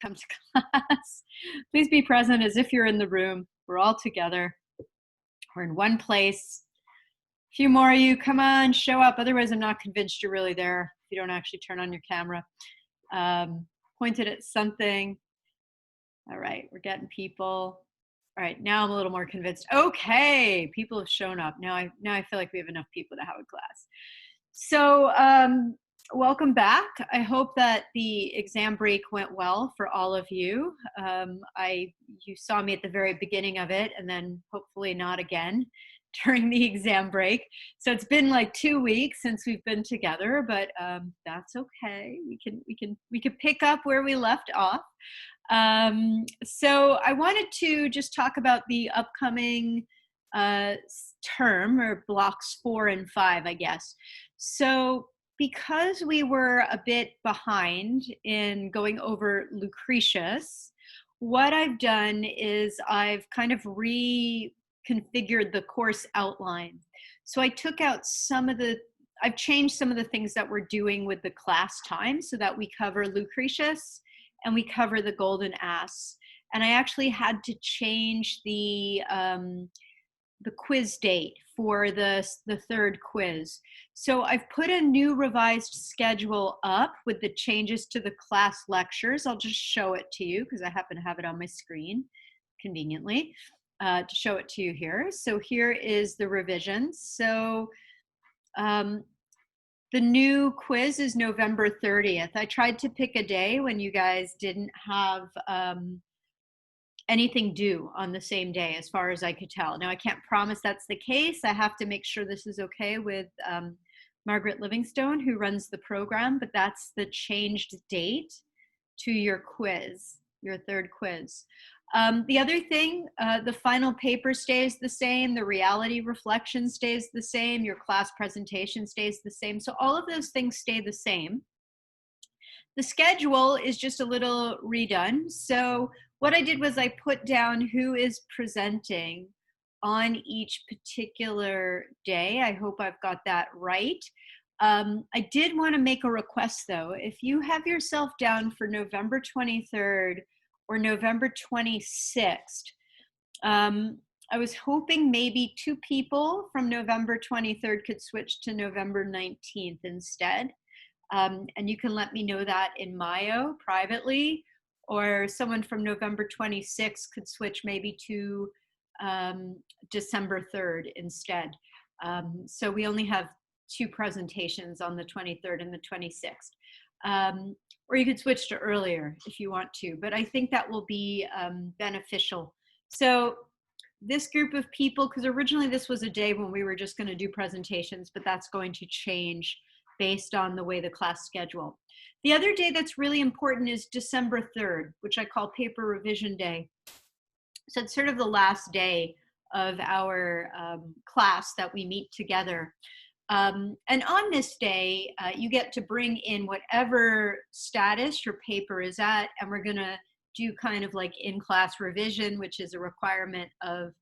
Come to class. Please be present as if you're in the room. We're all together. We're in one place. A few more of you, come on, show up. Otherwise, I'm not convinced you're really there if you don't actually turn on your camera. Pointed at something. All right, we're getting people. All right, now I'm a little more convinced. Okay, people have shown up. Now I feel like we have enough people to have a class. So welcome back. I hope that the exam break went well for all of you. You saw me at the very beginning of it, and then hopefully not again during the exam break. So it's been like 2 weeks since we've been together, but that's okay. We can pick up where we left off. So I wanted to just talk about the upcoming term, or blocks 4 and 5, I guess. So because we were a bit behind in going over Lucretius, what I've done is I've kind of reconfigured the course outline. So I took out I've changed some of the things that we're doing with the class time so that we cover Lucretius and we cover the Golden Ass. And I actually had to change the quiz date for the third quiz. So I've put a new revised schedule up with the changes to the class lectures. I'll just show it to you because I happen to have it on my screen conveniently to show it to you here. So here is the revisions. So the new quiz is November 30th. I tried to pick a day when you guys didn't have anything due on the same day, as far as I could tell. Now, I can't promise that's the case. I have to make sure this is okay with Margaret Livingstone, who runs the program, but that's the changed date to your quiz, your third quiz. The other thing, the final paper stays the same, the reality reflection stays the same, your class presentation stays the same. So all of those things stay the same. The schedule is just a little redone. So what I did was I put down who is presenting on each particular day. I hope I've got that right. I did want to make a request though. If you have yourself down for November 23rd or November 26th, I was hoping maybe 2 people from November 23rd could switch to November 19th instead. And you can let me know that in Mayo privately, or someone from November 26th could switch maybe to December 3rd instead. So we only have 2 presentations on the 23rd and the 26th. Or you could switch to earlier if you want to, but I think that will be beneficial. So this group of people, because originally this was a day when we were just going to do presentations, but that's going to change based on the way the class schedule. The other day that's really important is December 3rd, which I call paper revision day. So it's sort of the last day of our class that we meet together. And on this day, you get to bring in whatever status your paper is at, and we're gonna do kind of like in-class revision, which is a requirement of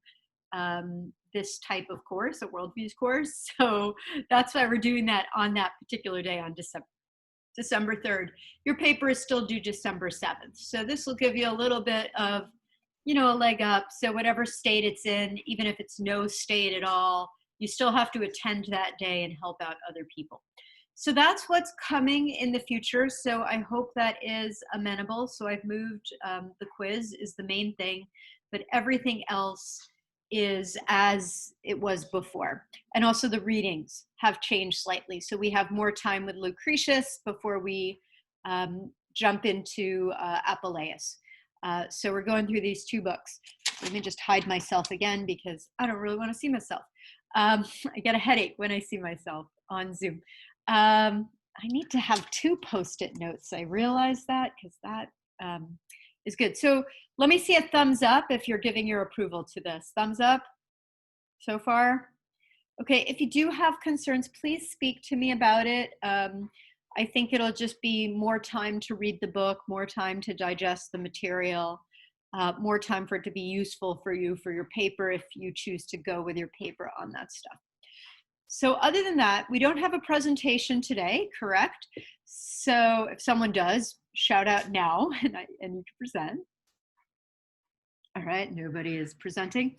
this type of course, a worldviews course. So that's why we're doing that on that particular day on December 3rd. Your paper is still due December 7th. So this will give you a little bit of, a leg up. So whatever state it's in, even if it's no state at all, you still have to attend that day and help out other people. So that's what's coming in the future. So I hope that is amenable. So I've moved, the quiz is the main thing, but everything else is as it was before. And also the readings have changed slightly. So we have more time with Lucretius before we jump into Apuleius. So we're going through these 2 books. Let me just hide myself again because I don't really want to see myself. I get a headache when I see myself on Zoom. I need to have 2 post-it notes. I realize that because that is good. So let me see a thumbs up if you're giving your approval to this. Thumbs up so far? Okay, if you do have concerns, please speak to me about it. I think it'll just be more time to read the book, more time to digest the material, more time for it to be useful for you for your paper if you choose to go with your paper on that stuff. So other than that, we don't have a presentation today, correct? So if someone does, shout out now and you can present. All right, nobody is presenting.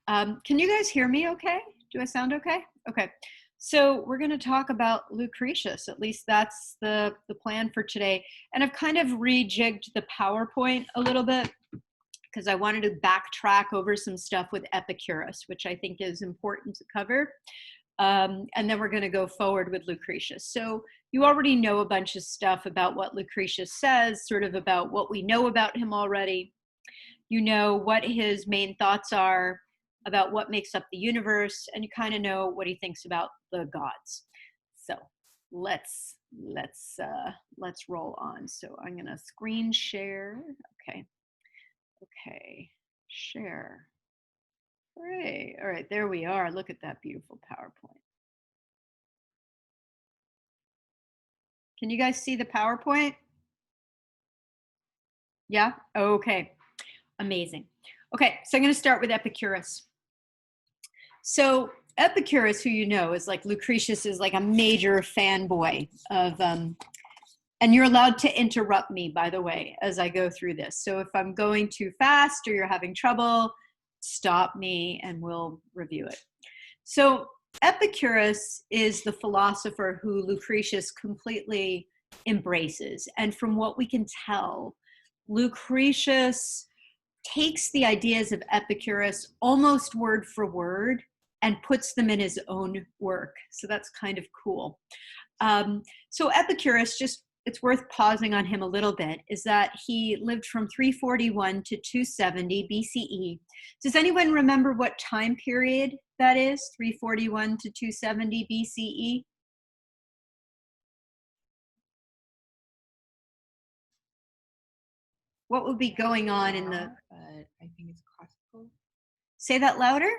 Can you guys hear me okay? Do I sound okay? Okay. So we're going to talk about Lucretius. At least that's the plan for today. And I've kind of rejigged the PowerPoint a little bit because I wanted to backtrack over some stuff with Epicurus, which I think is important to cover. And then we're going to go forward with Lucretius. So you already know a bunch of stuff about what Lucretius says, sort of about what we know about him already. You know what his main thoughts are about what makes up the universe, and you kind of know what he thinks about the gods. So let's roll on. So I'm going to screen share. Okay, share. Hooray. All right, there we are. Look at that beautiful PowerPoint. Can you guys see the PowerPoint? Yeah? Okay. Amazing. Okay, so I'm going to start with Epicurus. So Epicurus, who you know, is like Lucretius is like a major fanboy of, and you're allowed to interrupt me, by the way, as I go through this. So if I'm going too fast or you're having trouble, stop me and we'll review it. So Epicurus is the philosopher who Lucretius completely embraces. And from what we can tell, Lucretius takes the ideas of Epicurus almost word for word and puts them in his own work. So that's kind of cool. So Epicurus, just it's worth pausing on him a little bit, is that he lived from 341 to 270 BCE. Does anyone remember what time period that is, 341 to 270 BCE? What would be going on in the... I think it's classical. Say that louder.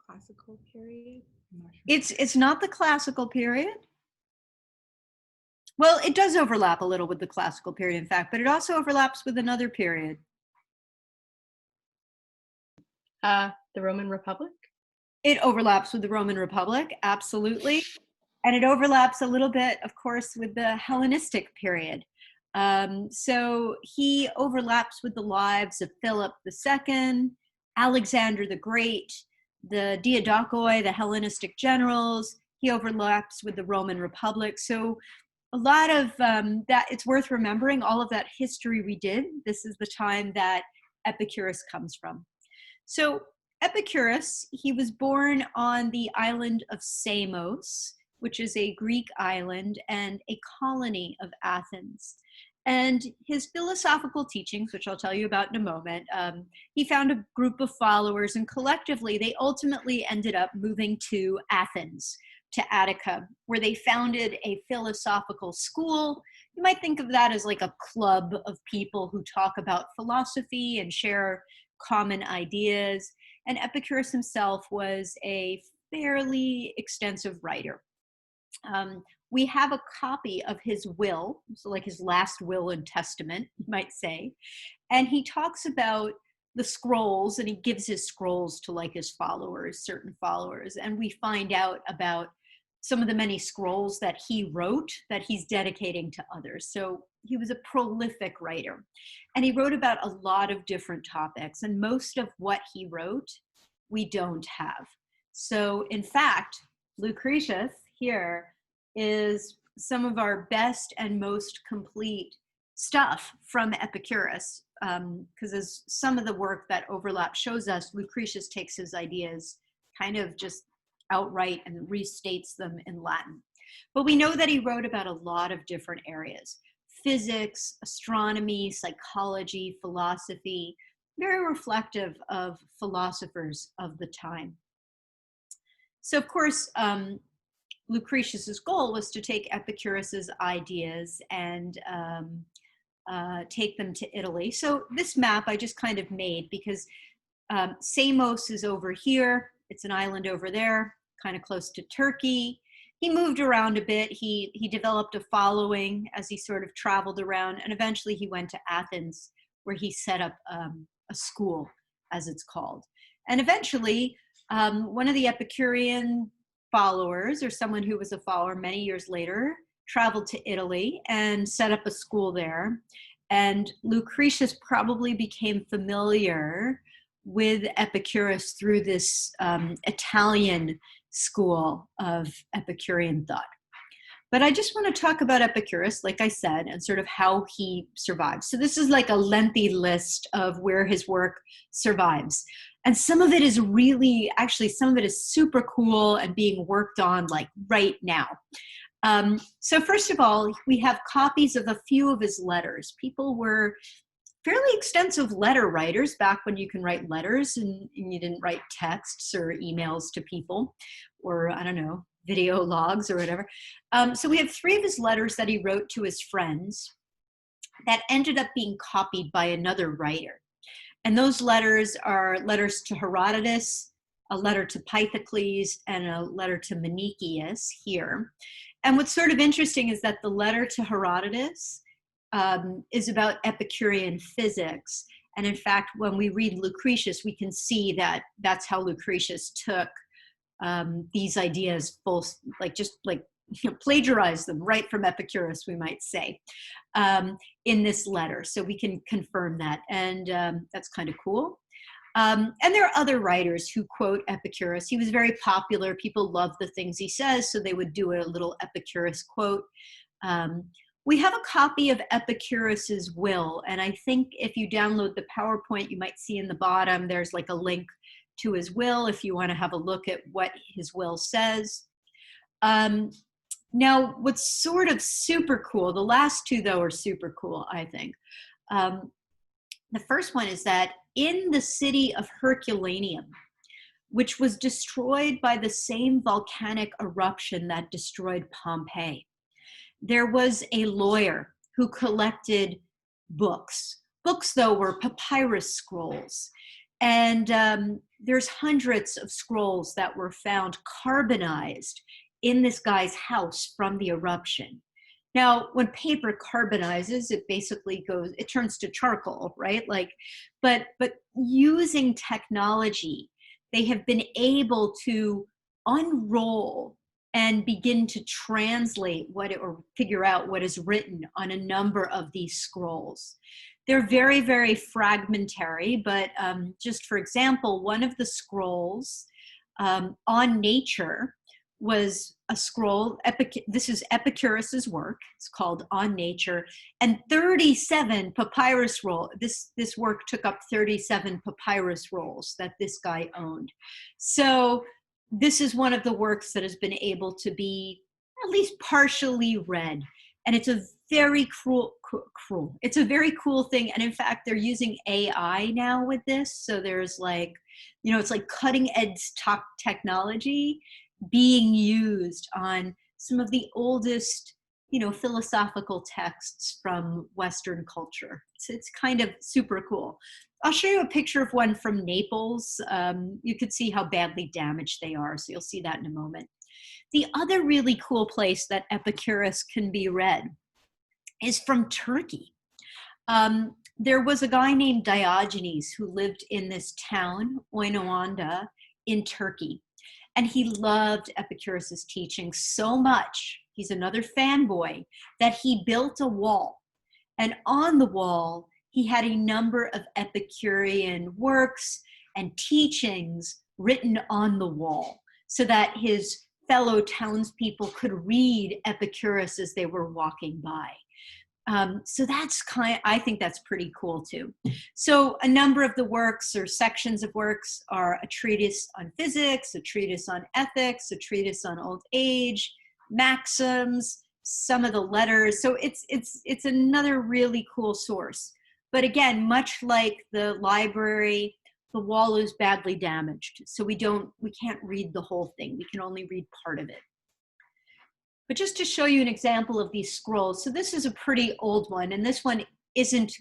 Classical period? I'm not sure. It's not the classical period. Well, it does overlap a little with the classical period, in fact, but it also overlaps with another period. The Roman Republic? It overlaps with the Roman Republic, absolutely. And it overlaps a little bit, of course, with the Hellenistic period. So he overlaps with the lives of Philip II, Alexander the Great, the Diadochoi, the Hellenistic generals. He overlaps with the Roman Republic. So a lot of that, it's worth remembering all of that history we did. This is the time that Epicurus comes from. So Epicurus, he was born on the island of Samos, which is a Greek island and a colony of Athens. And his philosophical teachings, which I'll tell you about in a moment, he found a group of followers, and collectively they ultimately ended up moving to Athens, to Attica, where they founded a philosophical school. You might think of that as like a club of people who talk about philosophy and share common ideas. And Epicurus himself was a fairly extensive writer. We have a copy of his will, so like his last will and testament, you might say. And he talks about the scrolls, and he gives his scrolls to like his followers, certain followers. And we find out about some of the many scrolls that he wrote that he's dedicating to others. So he was a prolific writer. And he wrote about a lot of different topics. And most of what he wrote, we don't have. So in fact, Lucretius here is some of our best and most complete stuff from Epicurus, because as some of the work that overlap shows us, Lucretius takes his ideas kind of just outright and restates them in Latin. But we know that he wrote about a lot of different areas: physics, astronomy, psychology, philosophy, very reflective of philosophers of the time. So of course, Lucretius's goal was to take Epicurus's ideas and take them to Italy. So this map I just kind of made because Samos is over here. It's an island over there, kind of close to Turkey. He moved around a bit. He developed a following as he sort of traveled around, and eventually he went to Athens, where he set up a school, as it's called. And eventually, one of the Epicurean followers, or someone who was a follower many years later, traveled to Italy and set up a school there. And Lucretius probably became familiar with Epicurus through this Italian school of Epicurean thought. But I just want to talk about Epicurus, like I said, and sort of how he survives. So this is like a lengthy list of where his work survives. And some of it is really, actually, some of it is super cool and being worked on like right now. So first of all, we have copies of a few of his letters. People were fairly extensive letter writers back when you can write letters and you didn't write texts or emails to people, or I don't know, video logs or whatever. So we have 3 of his letters that he wrote to his friends that ended up being copied by another writer. And those letters are letters to Herodotus, a letter to Pythocles, and a letter to Menicius here. And what's sort of interesting is that the letter to Herodotus is about Epicurean physics. And in fact, when we read Lucretius, we can see that that's how Lucretius took these ideas, plagiarized them right from Epicurus, we might say, in this letter. So we can confirm that. And that's kind of cool. And there are other writers who quote Epicurus. He was very popular. People love the things he says, so they would do a little Epicurus quote. We have a copy of Epicurus's will, and I think if you download the PowerPoint, you might see in the bottom, there's like a link to his will if you want to have a look at what his will says. Now, what's sort of super cool, the last 2, though, are super cool, I think. The first one is that in the city of Herculaneum, which was destroyed by the same volcanic eruption that destroyed Pompeii, there was a lawyer who collected books. Books, though, were papyrus scrolls. And there's hundreds of scrolls that were found carbonized in this guy's house from the eruption. Now, when paper carbonizes, it basically it turns to charcoal, right? But using technology, they have been able to unroll and begin to translate or figure out what is written on a number of these scrolls. They're very, very fragmentary, but just for example, one of the scrolls on nature was a scroll. This is Epicurus's work. It's called On Nature, and 37 papyrus rolls. This work took up 37 papyrus rolls that this guy owned. So this is one of the works that has been able to be at least partially read, and it's a very cruel. It's a very cool thing, and in fact, they're using AI now with this. So there's it's like cutting edge technology being used on some of the oldest, philosophical texts from Western culture. So it's kind of super cool. I'll show you a picture of one from Naples. You could see how badly damaged they are, so you'll see that in a moment. The other really cool place that Epicurus can be read is from Turkey. There was a guy named Diogenes who lived in this town, Oinoanda, in Turkey. And he loved Epicurus's teaching so much, he's another fanboy, that he built a wall. And on the wall, he had a number of Epicurean works and teachings written on the wall so that his fellow townspeople could read Epicurus as they were walking by. So I think that's pretty cool too. So a number of the works or sections of works are a treatise on physics, a treatise on ethics, a treatise on old age, maxims, some of the letters. So it's another really cool source. But again, much like the library, the wall is badly damaged. So we can't read the whole thing. We can only read part of it. But just to show you an example of these scrolls, so this is a pretty old one, and this one isn't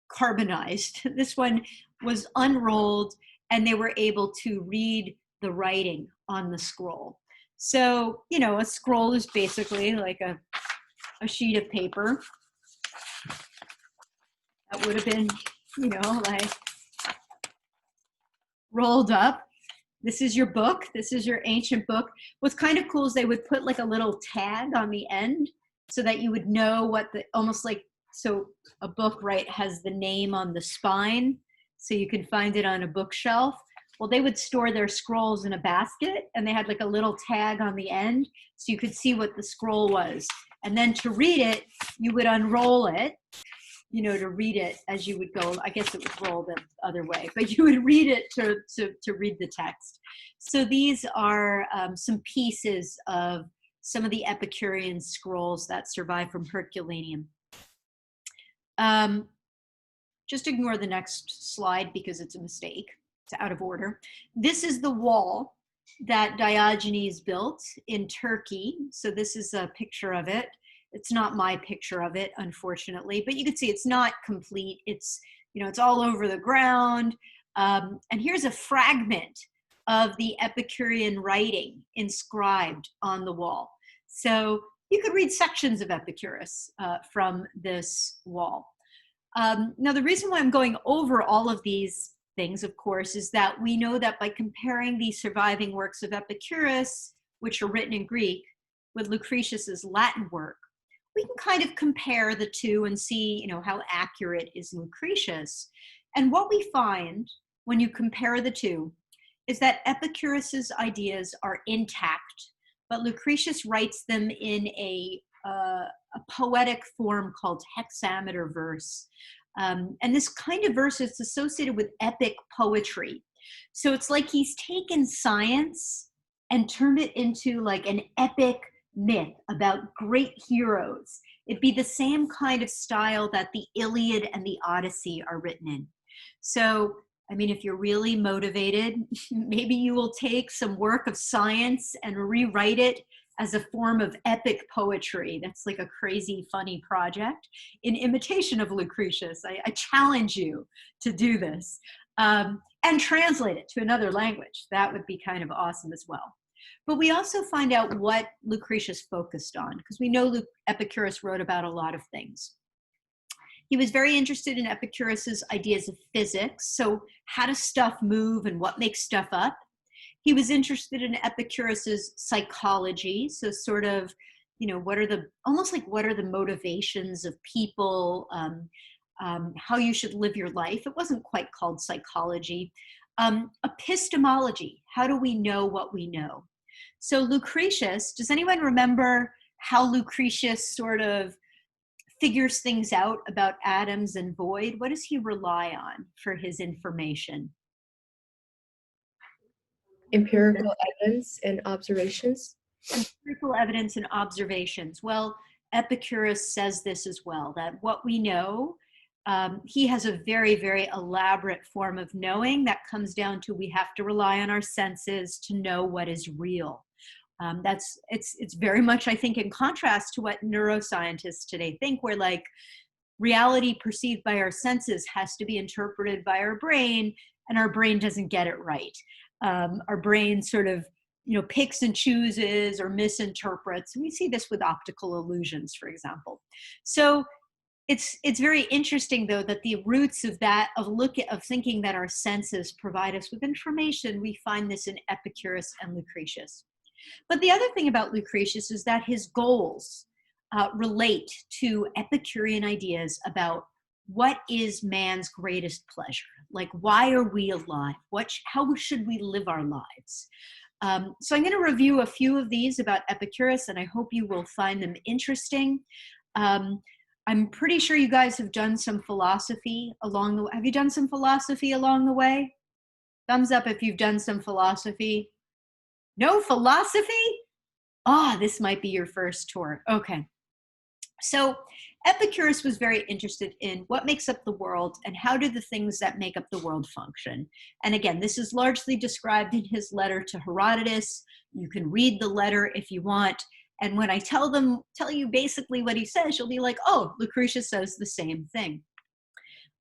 carbonized. This one was unrolled, and they were able to read the writing on the scroll. So, a scroll is basically like a sheet of paper that would have been, rolled up. This is your book. This is your ancient book. What's kind of cool is they would put like a little tag on the end so that you would know what almost like, so a book, right, has the name on the spine, so you can find it on a bookshelf. Well, they would store their scrolls in a basket, and they had like a little tag on the end so you could see what the scroll was. And then to read it, you would unroll it, to read it as you would go. I guess it would roll the other way, but you would read it to read the text. So these are some pieces of some of the Epicurean scrolls that survive from Herculaneum. Just ignore the next slide because it's a mistake. It's out of order. This is the wall that Diogenes built in Turkey. So this is a picture of it. It's not my picture of it, unfortunately, but you can see it's not complete. It's, it's all over the ground. And here's a fragment of the Epicurean writing inscribed on the wall. So you could read sections of Epicurus from this wall. Now, the reason why I'm going over all of these things, of course, is that we know that by comparing the surviving works of Epicurus, which are written in Greek, with Lucretius's Latin work, we can kind of compare the two and see, how accurate is Lucretius. And what we find when you compare the two is that Epicurus's ideas are intact, but Lucretius writes them in a poetic form called hexameter verse. And this kind of verse is associated with epic poetry. So it's like he's taken science and turned it into like an epic myth about great heroes. It'd be the same kind of style that the Iliad and the Odyssey are written in. So, I mean, if you're really motivated, maybe you will take some work of science and rewrite it as a form of epic poetry. That's like a crazy, funny project in imitation of Lucretius. I challenge you to do this and translate it to another language. That would be kind of awesome as well. But we also find out what Lucretius focused on, because we know Epicurus wrote about a lot of things. He was very interested in Epicurus's ideas of physics, so how does stuff move and what makes stuff up? He was interested in Epicurus's psychology, so sort of, what are the motivations of people, how you should live your life. It wasn't quite called psychology. Epistemology, how do we know what we know? So Lucretius, does anyone remember how Lucretius sort of figures things out about atoms and void? What does he rely on for his information? Empirical evidence and observations. Empirical evidence and observations. Well, Epicurus says this as well, that what we know, he has a very, very elaborate form of knowing that comes down to we have to rely on our senses to know what is real. It's very much, I think, in contrast to what neuroscientists today think, where like reality perceived by our senses has to be interpreted by our brain, and our brain doesn't get it right. Our brain sort of, picks and chooses or misinterprets. And we see this with optical illusions, for example. So it's very interesting, though, that the roots of that, of thinking that our senses provide us with information, we find this in Epicurus and Lucretius. But the other thing about Lucretius is that his goals relate to Epicurean ideas about what is man's greatest pleasure? Like, why are we alive? How should we live our lives? So I'm going to review a few of these about Epicurus, and I hope you will find them interesting. I'm pretty sure you guys have done some philosophy along the way. Have you done some philosophy along the way? Thumbs up if you've done some philosophy. No philosophy? This might be your first tour. Okay. So Epicurus was very interested in what makes up the world and how do the things that make up the world function. And again, this is largely described in his letter to Herodotus. You can read the letter if you want. And when I tell you basically what he says, you'll be like, oh, Lucretius says the same thing.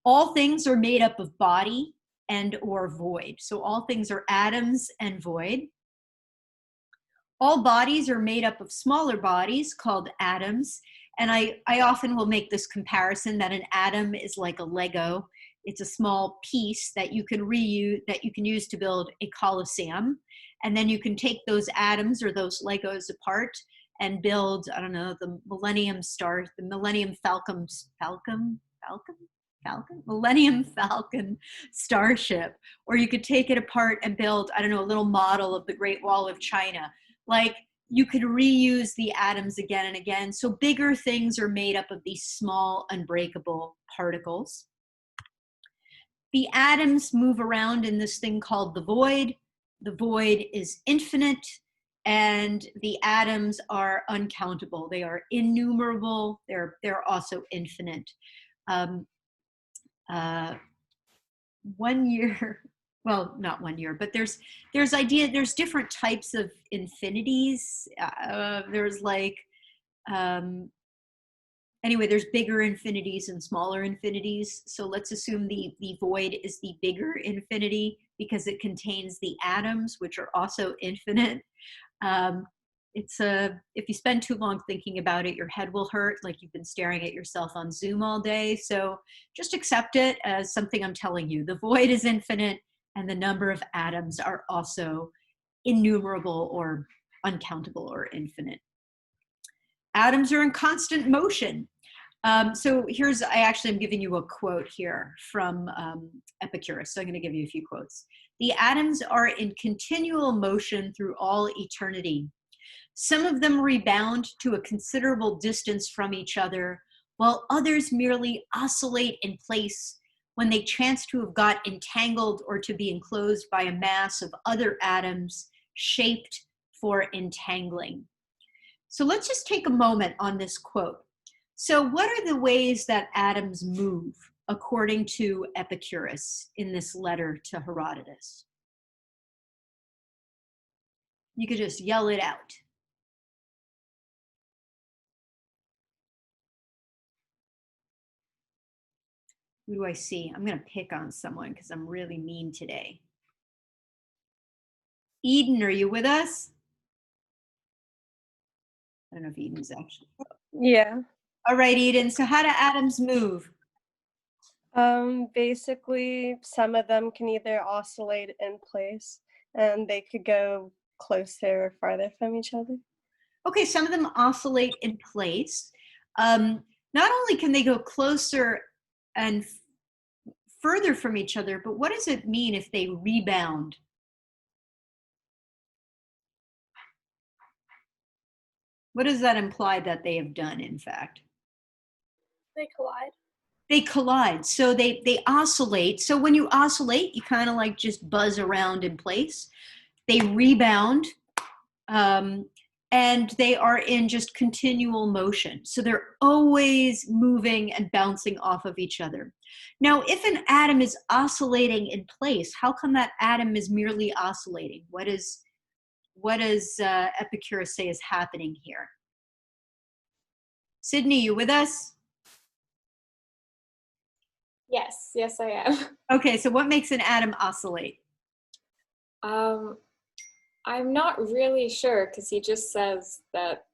All things are made up of body and or void. So all things are atoms and void. All bodies are made up of smaller bodies called atoms. And I often will make this comparison that an atom is like a Lego it's a small piece that you can reuse, that you can use to build a Colosseum. And then you can take those atoms or those Legos apart and build, I don't know, the Millennium Millennium Falcon starship. Or you could take it apart and build, I don't know, a little model of the Great Wall of China. Like, you could reuse the atoms again and again. So bigger things are made up of these small unbreakable particles. The atoms move around in this thing called the void. The void is infinite, and the atoms are uncountable. They are innumerable. They're also infinite. 1 year, well, not 1 year, but there's different types of infinities. There's like, anyway, there's bigger infinities and smaller infinities. So let's assume the void is the bigger infinity because it contains the atoms, which are also infinite. If you spend too long thinking about it, your head will hurt, like you've been staring at yourself on Zoom all day. So just accept it as something I'm telling you. The void is infinite, and the number of atoms are also innumerable or uncountable or infinite. Atoms are in constant motion. So I actually am giving you a quote here from Epicurus. So I'm going to give you a few quotes. The atoms are in continual motion through all eternity. Some of them rebound to a considerable distance from each other, while others merely oscillate in place when they chance to have got entangled or to be enclosed by a mass of other atoms shaped for entangling. So let's just take a moment on this quote. So what are the ways that atoms move according to Epicurus in this letter to Herodotus? You could just yell it out. Who do I see? I'm going to pick on someone because I'm really mean today. Eden, are you with us? I don't know if Eden's actually. Yeah. All right, Eden. So how do atoms move? Basically, some of them can either oscillate in place and they could go closer or farther from each other. Okay, some of them oscillate in place. Not only can they go closer and further from each other, but what does it mean if they rebound? What does that imply that they have done, in fact? They collide. They collide. So they oscillate. So when you oscillate, you kind of like just buzz around in place. They rebound, and they are in just continual motion. So they're always moving and bouncing off of each other. Now, if an atom is oscillating in place, how come that atom is merely oscillating? What does Epicurus say is happening here? Sydney, you with us? Yes, I am. Okay, so what makes an atom oscillate? I'm not really sure because he just says that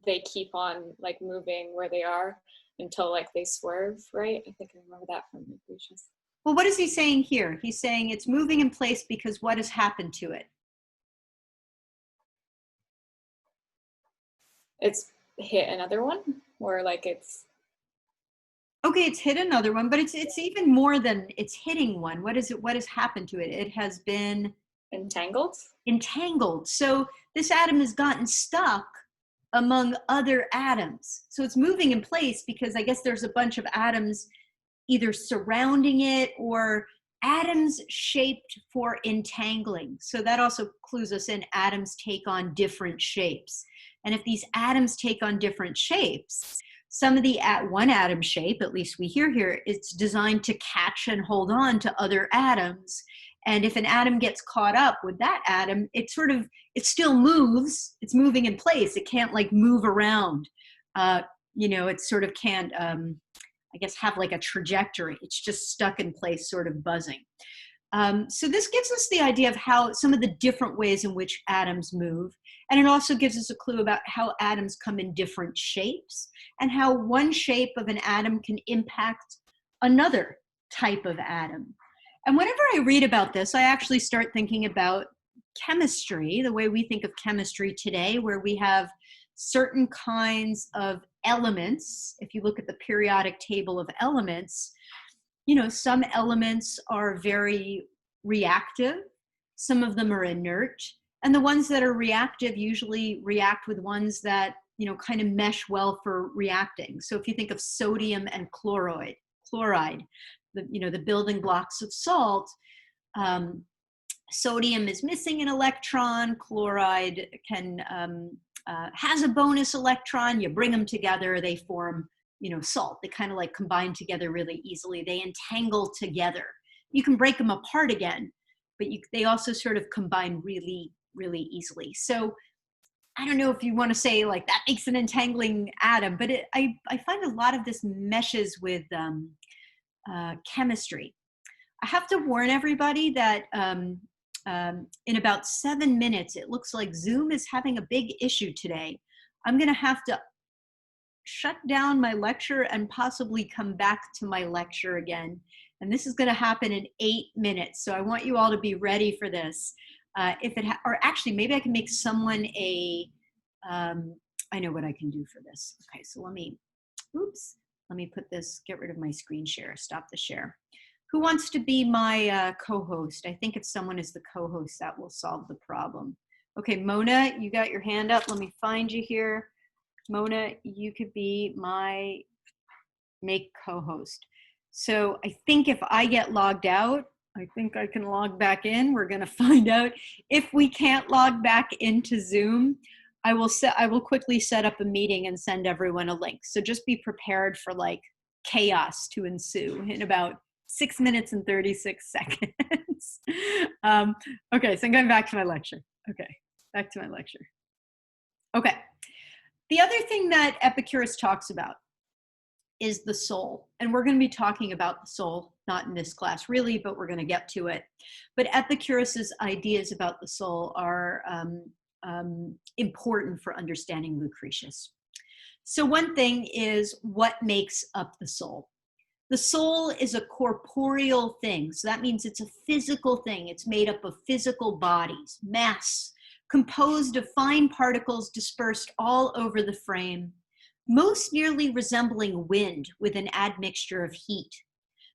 they keep on like moving where they are until like they swerve, right? I think I remember that from Lucretius. Well, what is he saying here? He's saying it's moving in place because what has happened to it? It's hit another one, or like it's. Okay, it's hit another one, but it's even more than it's hitting one. What is it? What has happened to it? It has been Entangled? Entangled. So this atom has gotten stuck among other atoms. So it's moving in place because I guess there's a bunch of atoms either surrounding it or atoms shaped for entangling. So that also clues us in, atoms take on different shapes. And if these atoms take on different shapes, some of the one atom shape, at least we hear here, it's designed to catch and hold on to other atoms. And if an atom gets caught up with that atom, it still moves. It's moving in place. It can't like move around. It sort of can't, I guess, have like a trajectory. It's just stuck in place, sort of buzzing. So this gives us the idea of how some of the different ways in which atoms move. And it also gives us a clue about how atoms come in different shapes and how one shape of an atom can impact another type of atom. And whenever I read about this, I actually start thinking about chemistry, the way we think of chemistry today, where we have certain kinds of elements. If you look at the periodic table of elements, you know, some elements are very reactive, some of them are inert, and the ones that are reactive usually react with ones that, you know, kind of mesh well for reacting. So if you think of sodium and chloride, the, you know, the building blocks of salt, sodium is missing an electron, chloride can has a bonus electron. You bring them together, they form, you know, salt. They kind of like combine together really easily. They entangle together. You can break them apart again, but they also sort of combine really, really easily. So I don't know if you want to say like that makes an entangling atom, but I find a lot of this meshes with chemistry. I have to warn everybody that in about 7 minutes, it looks like Zoom is having a big issue today. I'm going to have to shut down my lecture and possibly come back to my lecture again. And this is going to happen in 8 minutes. So I want you all to be ready for this. Or actually, maybe I can make someone I know what I can do for this. Okay, so let me put this, get rid of my screen share, stop the share. Who wants to be my co-host? I think if someone is the co-host, that will solve the problem. Okay, Mona, you got your hand up. Let me find you here. Mona, you could be my make co-host. So I think if I get logged out, I think I can log back in. We're gonna find out. If we can't log back into Zoom, I will quickly set up a meeting and send everyone a link. So just be prepared for like chaos to ensue in about 6 minutes and 36 seconds. Okay, so I'm going back to my lecture. Okay, back to my lecture. Okay, the other thing that Epicurus talks about is the soul. And we're going to be talking about the soul, not in this class really, but we're going to get to it. But Epicurus's ideas about the soul are important for understanding Lucretius. So one thing is what makes up the soul. The soul is a corporeal thing. So that means it's a physical thing. It's made up of physical bodies, mass, composed of fine particles dispersed all over the frame, most nearly resembling wind with an admixture of heat.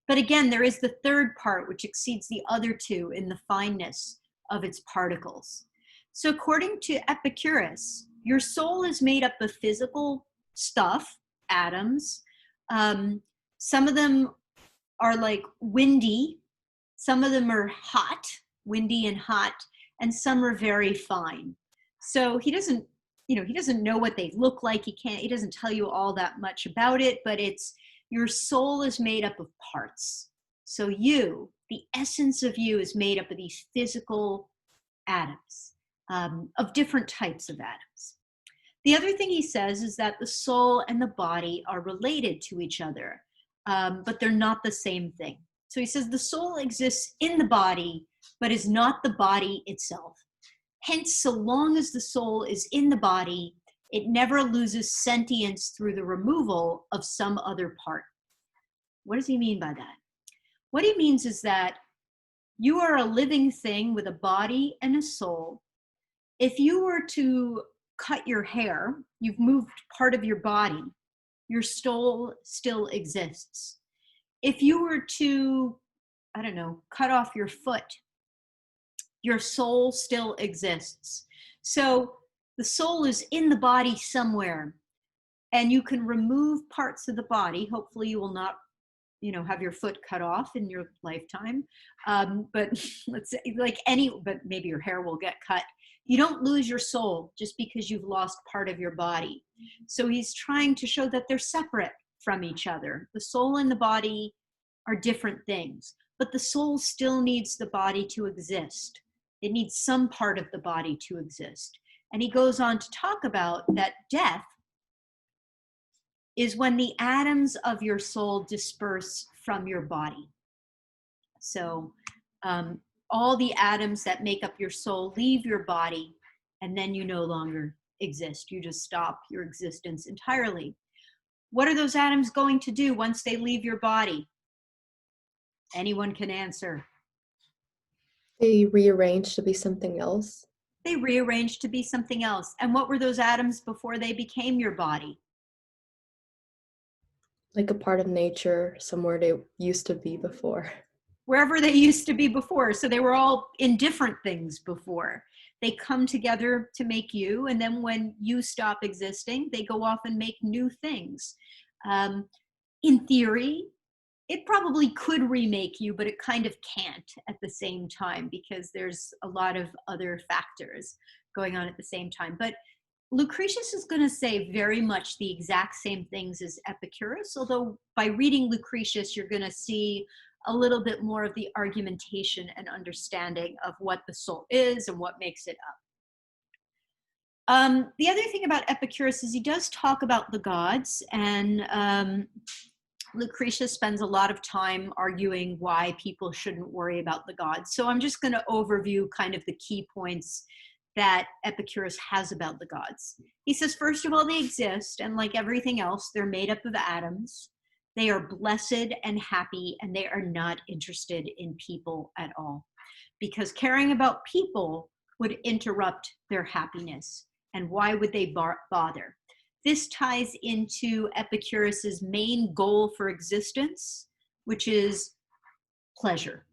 But again, there is the third part, which exceeds the other two in the fineness of its particles. So according to Epicurus, your soul is made up of physical stuff, atoms. Some of them are like windy, some of them are hot, windy and hot, and some are very fine. So he doesn't know what they look like. He doesn't tell you all that much about it, but it's your soul is made up of parts. So you, the essence of you is made up of these physical atoms, of different types of atoms. The other thing he says is that the soul and the body are related to each other, but they're not the same thing. So he says the soul exists in the body, but is not the body itself. Hence, so long as the soul is in the body, it never loses sentience through the removal of some other part. What does he mean by that? What he means is that you are a living thing with a body and a soul. If you were to cut your hair, you've moved part of your body, your soul still exists. If you were to, I don't know, cut off your foot, your soul still exists. So the soul is in the body somewhere, and you can remove parts of the body. Hopefully you will not, have your foot cut off in your lifetime. But let's say but maybe your hair will get cut. You don't lose your soul just because you've lost part of your body. So he's trying to show that they're separate from each other. The soul and the body are different things, but the soul still needs the body to exist. It needs some part of the body to exist. And he goes on to talk about that death is when the atoms of your soul disperse from your body. So all the atoms that make up your soul leave your body, and then you no longer exist. You just stop your existence entirely. What are those atoms going to do once they leave your body? Anyone can answer. They rearranged to be something else. They rearranged to be something else. And what were those atoms before they became your body? Like a part of nature, somewhere they used to be before. Wherever they used to be before. So they were all in different things before. They come together to make you, and then when you stop existing, they go off and make new things. In theory, it probably could remake you, but it kind of can't at the same time because there's a lot of other factors going on at the same time. But Lucretius is going to say very much the exact same things as Epicurus, although by reading Lucretius, you're going to see a little bit more of the argumentation and understanding of what the soul is and what makes it up. The other thing about Epicurus is he does talk about the gods, and Lucretius spends a lot of time arguing why people shouldn't worry about the gods. So I'm just going to overview kind of the key points that Epicurus has about the gods. He says, first of all, they exist, and like everything else, they're made up of atoms. They are blessed and happy, and they are not interested in people at all. Because caring about people would interrupt their happiness. And why would they bother? This ties into Epicurus's main goal for existence, which is pleasure.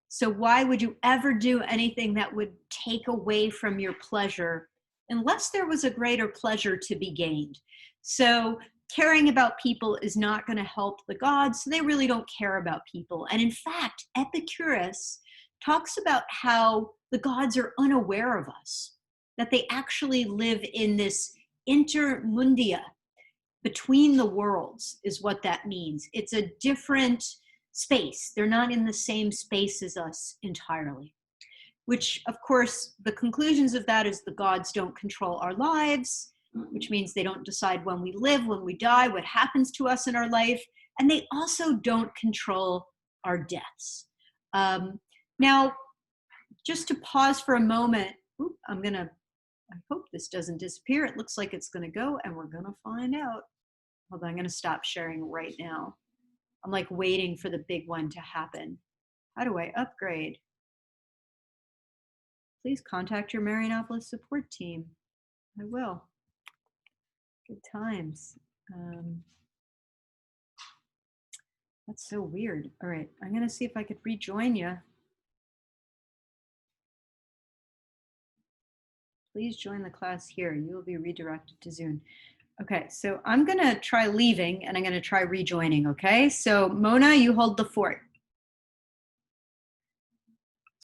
So why would you ever do anything that would take away from your pleasure unless there was a greater pleasure to be gained? So caring about people is not going to help the gods, so they really don't care about people. And in fact, Epicurus talks about how the gods are unaware of us, that they actually live in this intermundia, between the worlds is what that means. It's a different space. They're not in the same space as us entirely, which of course, the conclusions of that is the gods don't control our lives, which means they don't decide when we live, when we die, what happens to us in our life, and they also don't control our deaths. Now, just to pause for a moment, I hope this doesn't disappear. It looks like it's gonna go, and we're gonna find out. Hold on, I'm gonna stop sharing right now. I'm like waiting for the big one to happen. How do I upgrade? Please contact your Marianopolis support team. I will. Good times. That's so weird. All right, I'm gonna see if I could rejoin you. Please join the class here. You will be redirected to Zoom. Okay, so I'm gonna try leaving and I'm gonna try rejoining, okay? So Mona, you hold the fort.